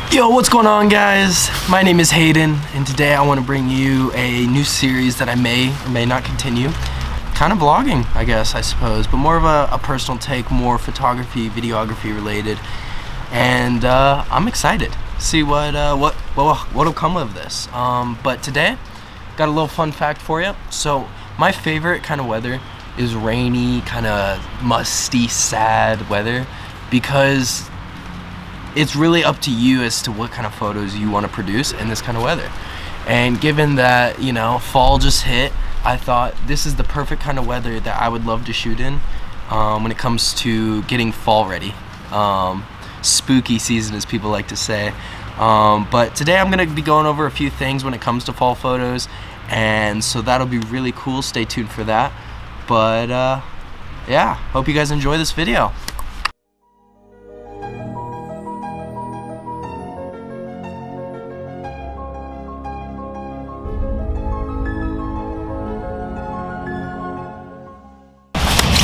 Yo, what's going on, guys? My name is Hayden, and today I want to bring you a new series that I may or may not continue. Kind of vlogging, I suppose, but more of a personal take, more photography, videography related. And I'm excited to see what'll come of this. But today, got a little fun fact for you. So my favorite kind of weather is rainy, kind of musty, sad weather, because it's really up to you as to what kind of photos you want to produce in this kind of weather. And given that, you know, fall just hit, I thought this is the perfect kind of weather that I would love to shoot in when it comes to getting fall ready. Spooky season, as people like to say. But today I'm going to be going over a few things when it comes to fall photos, and so that'll be really cool. Stay tuned for that. But yeah, hope you guys enjoy this video.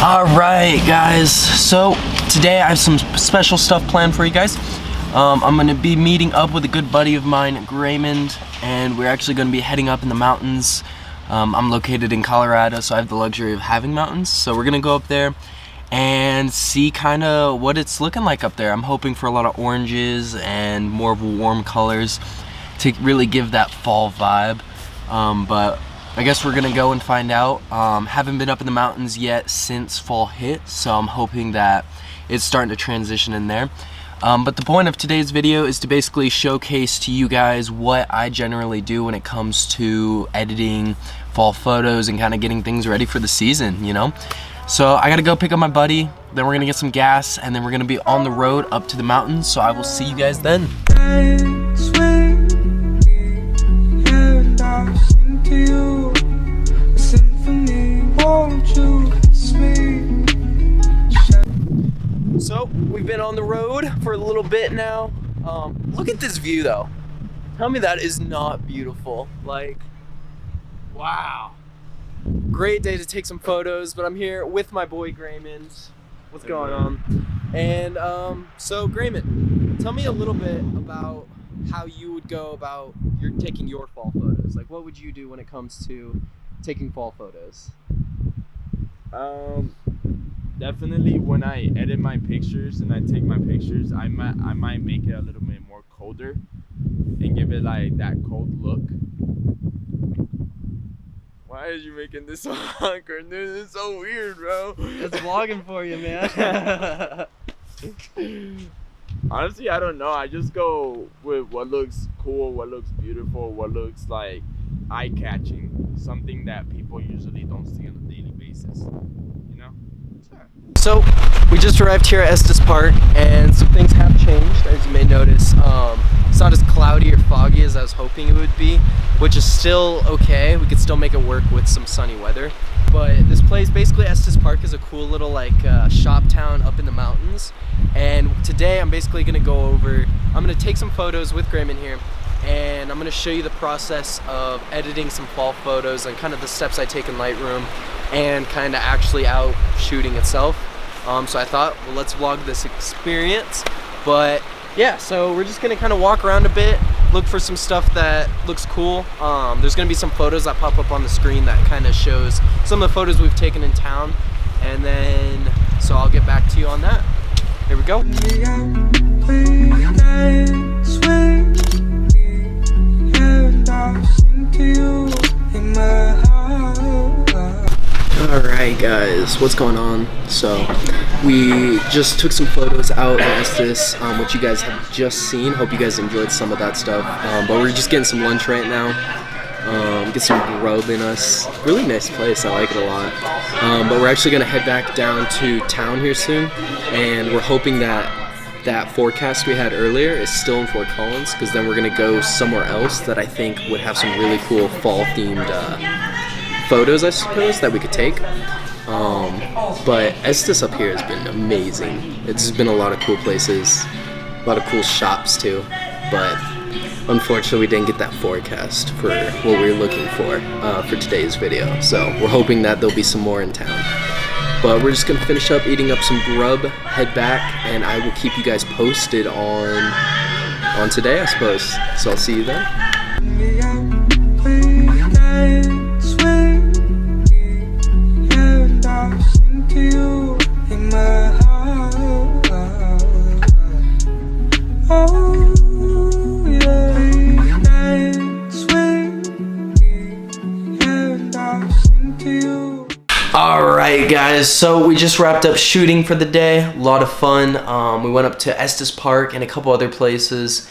Alright guys, so today I have some special stuff planned for you guys. I'm going to be meeting up with a good buddy of mine, Raymond, and we're actually going to be heading up in the mountains. I'm located in Colorado, so I have the luxury of having mountains, so we're going to go up there and see kind of what it's looking like up there. I'm hoping for a lot of oranges and more warm colors to really give that fall vibe, but I guess we're gonna go and find out. Haven't been up in the mountains yet since fall hit, so I'm hoping that it's starting to transition in there. But the point of today's video is to basically showcase to you guys what I generally do when it comes to editing fall photos and kind of getting things ready for the season, you know? So I gotta go pick up my buddy, then we're gonna get some gas, and then we're gonna be on the road up to the mountains, so I will see you guys then. So we've been on the road for a little bit now. Look at this view though. Tell me that is not beautiful. Like, wow. Great day to take some photos, but I'm here with my boy Raymond. What's going on? And so Raymond, tell me a little bit about how you would go about taking your fall photos. Like, what would you do when it comes to taking fall photos? Definitely when I edit my pictures and I take my pictures, I might make it a little bit more colder and give it like that cold look. Why are you making this so awkward, dude? It's so weird, bro. It's vlogging for you, man. Honestly, I don't know. I just go with what looks cool, what looks beautiful, what looks like eye-catching, something that people usually don't see on a daily basis, you know? Sure. So we just arrived here at Estes Park, and some things have changed, as you may notice. It's not as cloudy or foggy as I was hoping it would be, which is still okay. We could still make it work with some sunny weather. But this place, basically Estes Park, is a cool little like shop town up in the mountains. And today I'm basically gonna go over, I'm gonna take some photos with Raymond here, and I'm gonna show you the process of editing some fall photos and kind of the steps I take in Lightroom and kind of actually out shooting itself. So I thought, well, let's vlog this experience. But yeah, so we're just gonna kind of walk around a bit, look for some stuff that looks cool. There's gonna be some photos that pop up on the screen that kind of shows some of the photos we've taken in town, and then so I'll get back to you on that. Here we go. Alright guys, what's going on? So we just took some photos out at Estes, which you guys have just seen. Hope you guys enjoyed some of that stuff. But we're just getting some lunch right now. Get some grub in us. Really nice place, I like it a lot. But we're actually gonna head back down to town here soon, and we're hoping that that forecast we had earlier is still in Fort Collins, because then we're gonna go somewhere else that I think would have some really cool fall themed photos, I suppose, that we could take. But Estes up here has been amazing. It's been a lot of cool places, a lot of cool shops too, but unfortunately we didn't get that forecast for what we were looking for today's video. So we're hoping that there'll be some more in town. But we're just gonna finish up eating up some grub, head back, and I will keep you guys posted on on today, I suppose. So I'll see you then. Alright guys, so we just wrapped up shooting for the day. A lot of fun. We went up to Estes Park and a couple other places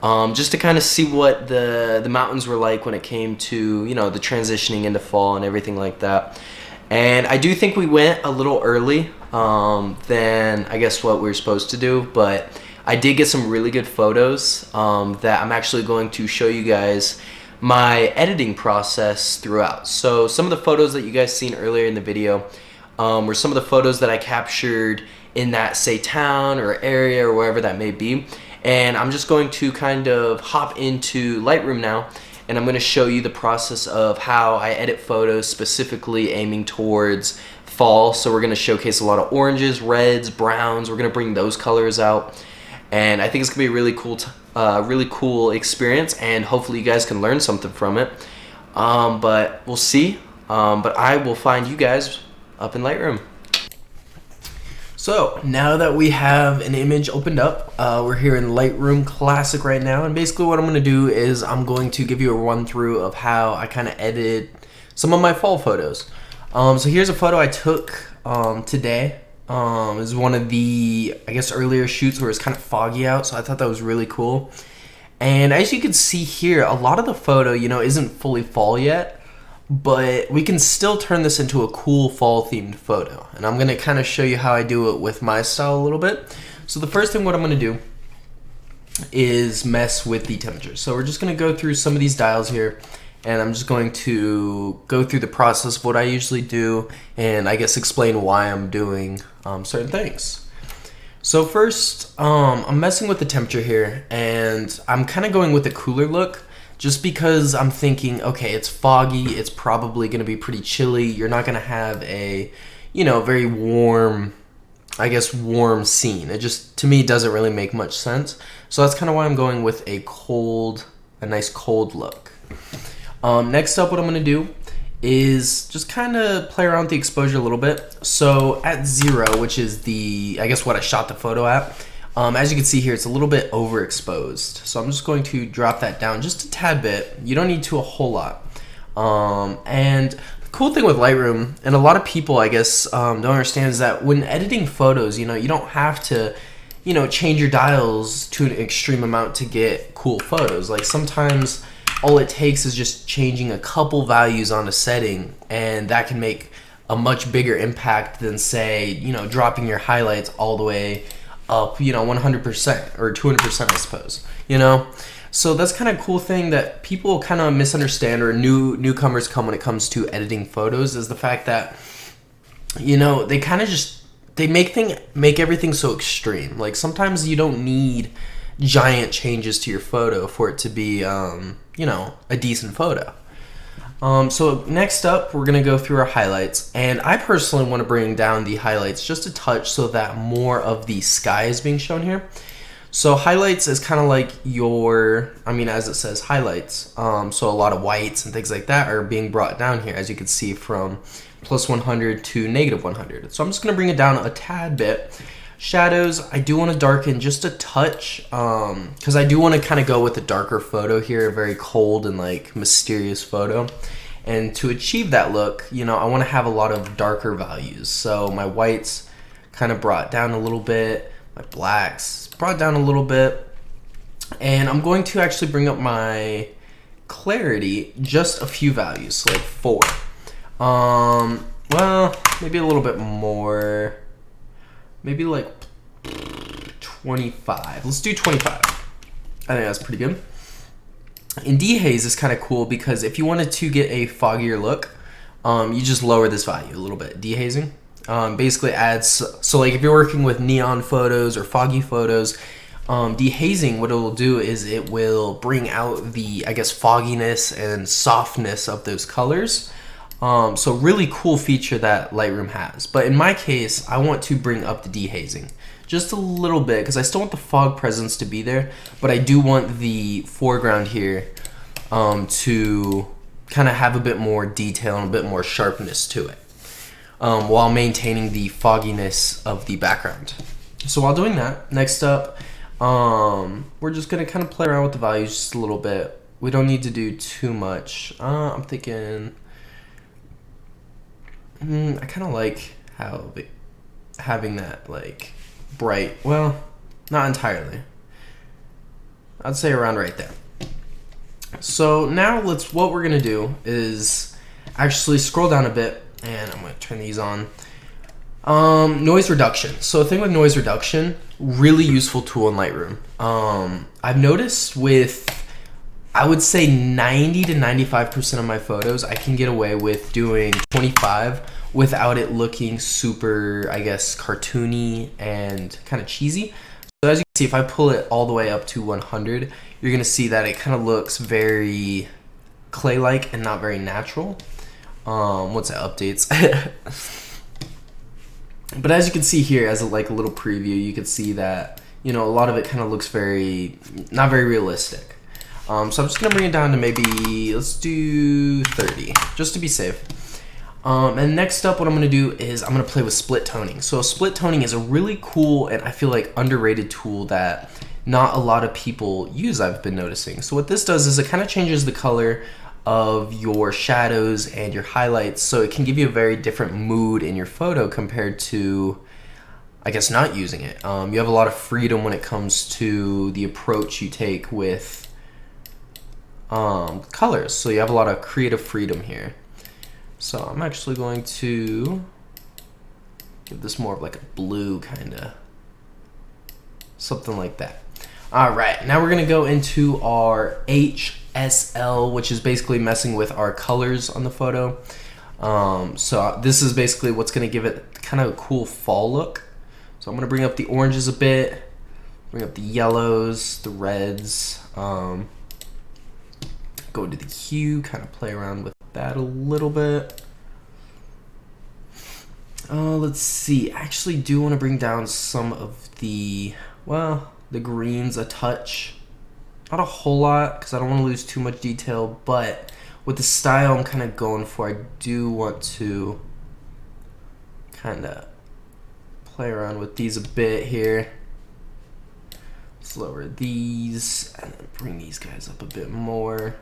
just to kind of see what the mountains were like when it came to, you know, the transitioning into fall and everything like that. And I do think we went a little early than I guess what we were supposed to do, but I did get some really good photos that I'm actually going to show you guys my editing process throughout. So some of the photos that you guys seen earlier in the video were some of the photos that I captured in that, say, town or area or wherever that may be. And I'm just going to kind of hop into Lightroom now, and I'm going to show you the process of how I edit photos, specifically aiming towards fall. So we're going to showcase a lot of oranges, reds, browns. We're going to bring those colors out, and I think it's going to be a really cool experience, and hopefully you guys can learn something from it. But we'll see. But I will find you guys up in Lightroom. So now that we have an image opened up, we're here in Lightroom Classic right now, and basically what I'm going to do is I'm going to give you a run through of how I kind of edited some of my fall photos. So here's a photo I took today. It was one of the, I guess, earlier shoots where it's kind of foggy out, so I thought that was really cool. And as you can see here, a lot of the photo, you know, isn't fully fall yet, but we can still turn this into a cool fall themed photo. And I'm going to kind of show you how I do it with my style a little bit. So the first thing what I'm going to do is mess with the temperature. So we're just going to go through some of these dials here, and I'm just going to go through the process of what I usually do, and I guess explain why I'm doing certain things. So first, I'm messing with the temperature here, and I'm kind of going with a cooler look, just because I'm thinking, okay, it's foggy, it's probably going to be pretty chilly. You're not going to have a, you know, very warm, I guess, warm scene. It just, to me, doesn't really make much sense. So that's kind of why I'm going with a nice cold look. Next up, what I'm going to do is just kind of play around with the exposure a little bit. So at 0, which is the, I guess, what I shot the photo at, as you can see here, it's a little bit overexposed. So I'm just going to drop that down just a tad bit. You don't need to a whole lot. And the cool thing with Lightroom, and a lot of people, I guess, don't understand, is that when editing photos, you know, you don't have to, you know, change your dials to an extreme amount to get cool photos. Like sometimes all it takes is just changing a couple values on a setting, and that can make a much bigger impact than, say, you know, dropping your highlights all the way up, you know, 100% or 200%, I suppose, you know. So that's kind of a cool thing that people kind of misunderstand, or newcomers come when it comes to editing photos, is the fact that, you know, they kind of just, they make everything so extreme. Like sometimes you don't need giant changes to your photo for it to be, you know, a decent photo. So next up, we're going to go through our highlights, and I personally want to bring down the highlights just a touch so that more of the sky is being shown here. So highlights is kind of like your, I mean, as it says, highlights. So a lot of whites and things like that are being brought down here, as you can see, from +100 to -100. So I'm just going to bring it down a tad bit. Shadows, I do want to darken just a touch, because I do want to kind of go with a darker photo here, a very cold and like mysterious photo. And to achieve that look, you know, I want to have a lot of darker values. So my whites kind of brought down a little bit, my blacks brought down a little bit, and I'm going to actually bring up my clarity just a few values, so like 4. Well, maybe a little bit more. Maybe like 25. Let's do 25. I think that's pretty good. And dehaze is kind of cool because if you wanted to get a foggier look, you just lower this value a little bit. Dehazing basically adds, so like if you're working with neon photos or foggy photos, dehazing, what it will do is it will bring out the, I guess, fogginess and softness of those colors. So really cool feature that Lightroom has. But in my case, I want to bring up the dehazing just a little bit, because I still want the fog presence to be there, but I do want the foreground here to kind of have a bit more detail and a bit more sharpness to it, while maintaining the fogginess of the background. So while doing that, next up, we're just gonna kind of play around with the values just a little bit. We don't need to do too much. I'm thinking, I kind of like how having that like bright, well, not entirely. I'd say around right there. So now what we're gonna do is actually scroll down a bit, and I'm gonna turn these on. Noise reduction. So the thing with noise reduction, really useful tool in Lightroom. I've noticed with, I would say 90 to 95% of my photos, I can get away with doing 25 without it looking super, I guess, cartoony and kind of cheesy. So as you can see, if I pull it all the way up to 100, you're gonna see that it kind of looks very clay-like and not very natural. Once it updates. But as you can see here, as a little preview, you can see that, you know, a lot of it kind of looks not very realistic. So I'm just gonna bring it down to maybe, let's do 30, just to be safe. And next up, what I'm gonna do is I'm gonna play with split toning. So split toning is a really cool and I feel like underrated tool that not a lot of people use, I've been noticing. So what this does is it kind of changes the color of your shadows and your highlights, so it can give you a very different mood in your photo compared to, I guess, not using it. You have a lot of freedom when it comes to the approach you take with colors, so you have a lot of creative freedom here. So I'm actually going to give this more of like a blue kind of, something like that. All right, now we're gonna go into our HSL, which is basically messing with our colors on the photo. So this is basically what's gonna give it kind of a cool fall look. So I'm gonna bring up the oranges a bit, bring up the yellows, the reds, go into the hue, kind of play around with that a little bit. Let's see, I actually do want to bring down some of the, well, the greens a touch. Not a whole lot, because I don't want to lose too much detail, but with the style I'm kind of going for, I do want to kind of play around with these a bit here. Let's lower these, and then bring these guys up a bit more.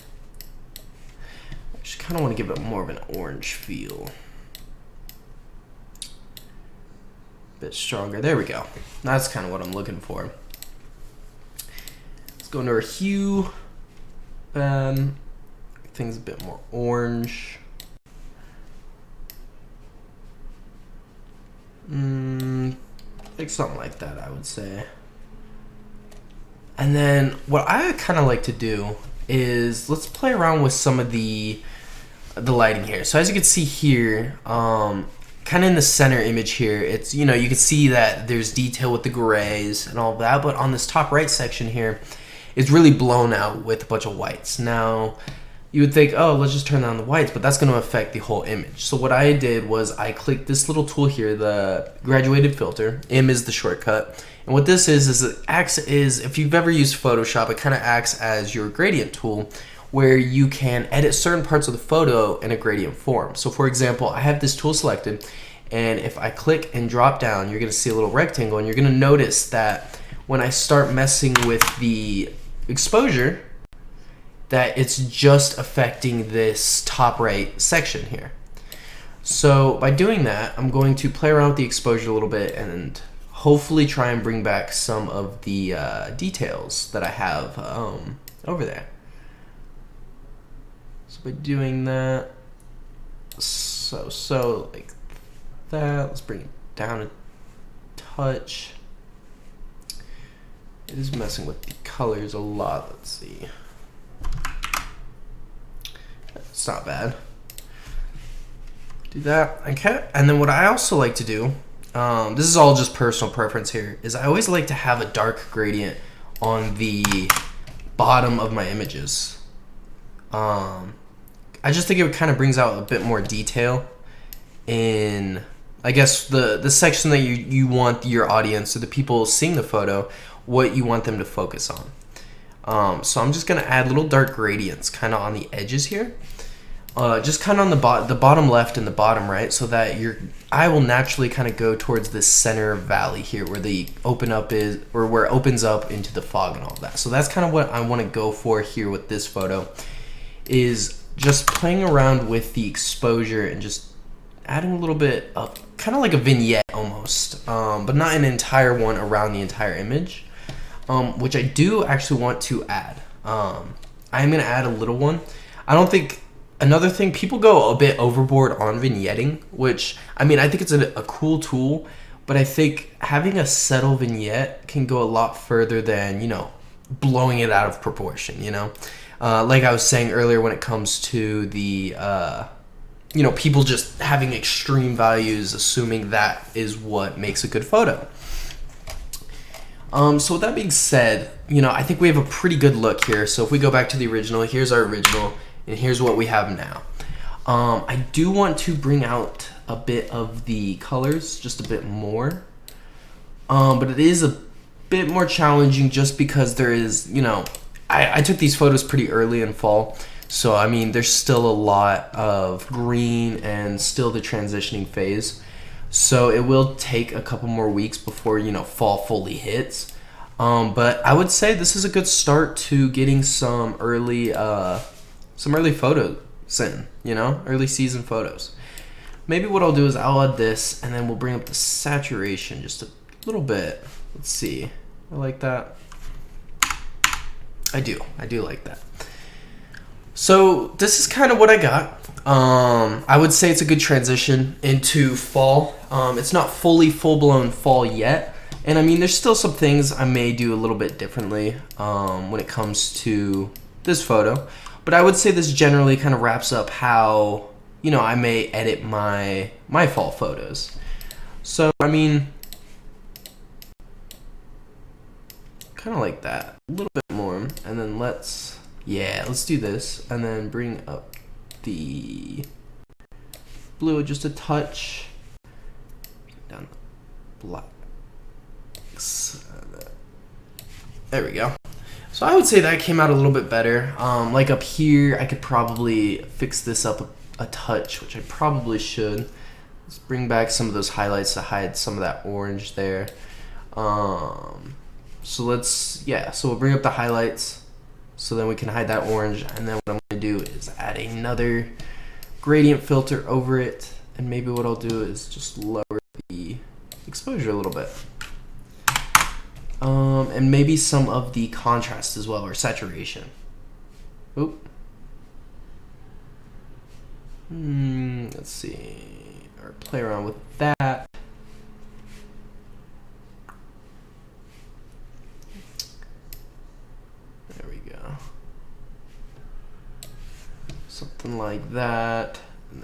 I just kind of want to give it more of an orange feel. A bit stronger, there we go. That's kind of what I'm looking for. Go into our hue, things a bit more orange. Like something like that, I would say. And then what I kind of like to do is let's play around with some of the lighting here. So as you can see here, kind of in the center image here, it's, you know, you can see that there's detail with the grays and all of that, but on this top right section here, it's really blown out with a bunch of whites. Now, you would think, oh, let's just turn down the whites, but that's going to affect the whole image. So what I did was I clicked this little tool here, the graduated filter. M is the shortcut. And what this is it acts as, if you've ever used Photoshop, it kind of acts as your gradient tool, where you can edit certain parts of the photo in a gradient form. So for example, I have this tool selected, and if I click and drop down, you're going to see a little rectangle, and you're going to notice that when I start messing with the exposure, that it's just affecting this top right section here. So by doing that, I'm going to play around with the exposure a little bit and hopefully try and bring back some of the details that I have over there. So by doing that, so like that, let's bring it down a touch. It is messing with the colors a lot. Let's see. It's not bad. Do that. Okay. And then what I also like to do, this is all just personal preference here, is I always like to have a dark gradient on the bottom of my images. I just think it kind of brings out a bit more detail in I guess the section that you want your audience or the people seeing the photo, what you want them to focus on. So I'm just gonna add little dark gradients kind of on the edges here, just kind of on the bottom left and the bottom right, so that your eye will naturally kind of go towards the center valley here, where the open up is, or where it opens up into the fog and all that. So that's kind of what I want to go for here with this photo, is just playing around with the exposure and just adding a little bit of kind of like a vignette almost, but not an entire one around the entire image, which I do actually want to add. I'm going to add a little one. I don't think, another thing, people go a bit overboard on vignetting, which, I mean, I think it's a cool tool, but I think having a subtle vignette can go a lot further than, you know, blowing it out of proportion, you know? Like I was saying earlier, when it comes to the, you know, people just having extreme values, assuming that is what makes a good photo. So with that being said, you know, I think we have a pretty good look here. So if we go back to the original, here's our original, and here's what we have now. I do want to bring out a bit of the colors, just a bit more. But it is a bit more challenging just because there is, you know, I took these photos pretty early in fall. So, I mean, there's still a lot of green and still the transitioning phase. So it will take a couple more weeks before, you know, fall fully hits. But I would say this is a good start to getting some early photos in, you know, early season photos. Maybe what I'll do is I'll add this, and then we'll bring up the saturation just a little bit. Let's see. I like that. I do like that. So this is kind of what I got. I would say it's a good transition into fall. It's not fully full-blown fall yet, and I mean, there's still some things I may do a little bit differently when it comes to this photo, but I would say this generally kind of wraps up how, you know, I may edit my fall photos. So I mean, kind of like that, a little bit more, and then let's do this, and then bring up the blue just a touch, down the blacks. There we go. So I would say that came out a little bit better. Like up here, I could probably fix this up a touch, which I probably should. Let's bring back some of those highlights to hide some of that orange there. So we'll bring up the highlights, so then we can hide that orange, and then what I'm going to do is add another gradient filter over it, and maybe what I'll do is just lower the exposure a little bit. And maybe some of the contrast as well, or saturation. Oop. Let's see, or play around with that. Something like that, and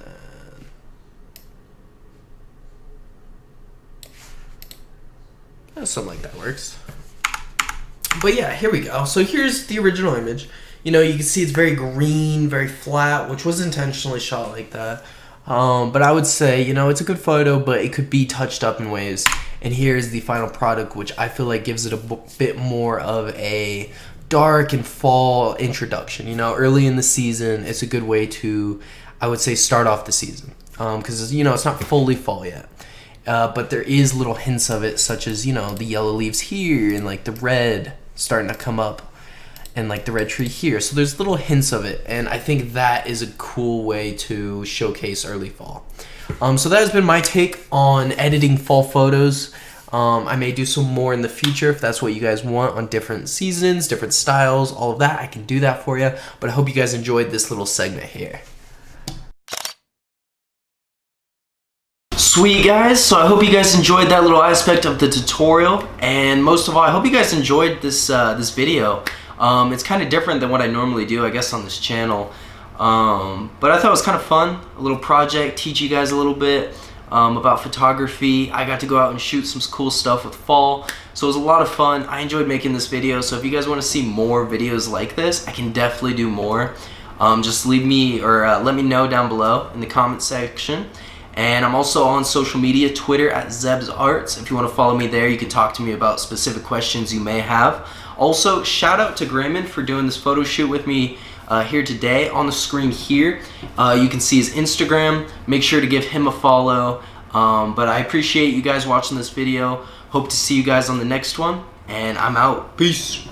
then something like that works. But yeah, here we go. So here's the original image. You know, you can see it's very green, very flat, which was intentionally shot like that. But I would say, you know, it's a good photo, but it could be touched up in ways. And here's the final product, which I feel like gives it a bit more of a dark and fall introduction. You know, early in the season, it's a good way to, I would say, start off the season, because you know, it's not fully fall yet, but there is little hints of it, such as, you know, the yellow leaves here and like the red starting to come up, and like the red tree here. So there's little hints of it, and I think that is a cool way to showcase early fall. So that has been my take on editing fall photos. I may do some more in the future if that's what you guys want, on different seasons, different styles, all of that. I can do that for you, but I hope you guys enjoyed this little segment here. Sweet, guys, so I hope you guys enjoyed that little aspect of the tutorial, and most of all, I hope you guys enjoyed this this video. It's kind of different than what I normally do, I guess, on this channel, but I thought it was kind of fun, a little project, teach you guys a little bit about photography. I got to go out and shoot some cool stuff with fall, so it was a lot of fun. I enjoyed making this video, so if you guys want to see more videos like this, I can definitely do more. Just leave me, or let me know down below in the comment section. And I'm also on social media, Twitter at ZebsArts. If you want to follow me there, you can talk to me about specific questions you may have. Also, shout out to Grayman for doing this photo shoot with me here today. On the screen here, you can see his Instagram. Make sure to give him a follow. But I appreciate you guys watching this video. Hope to see you guys on the next one. And I'm out. Peace.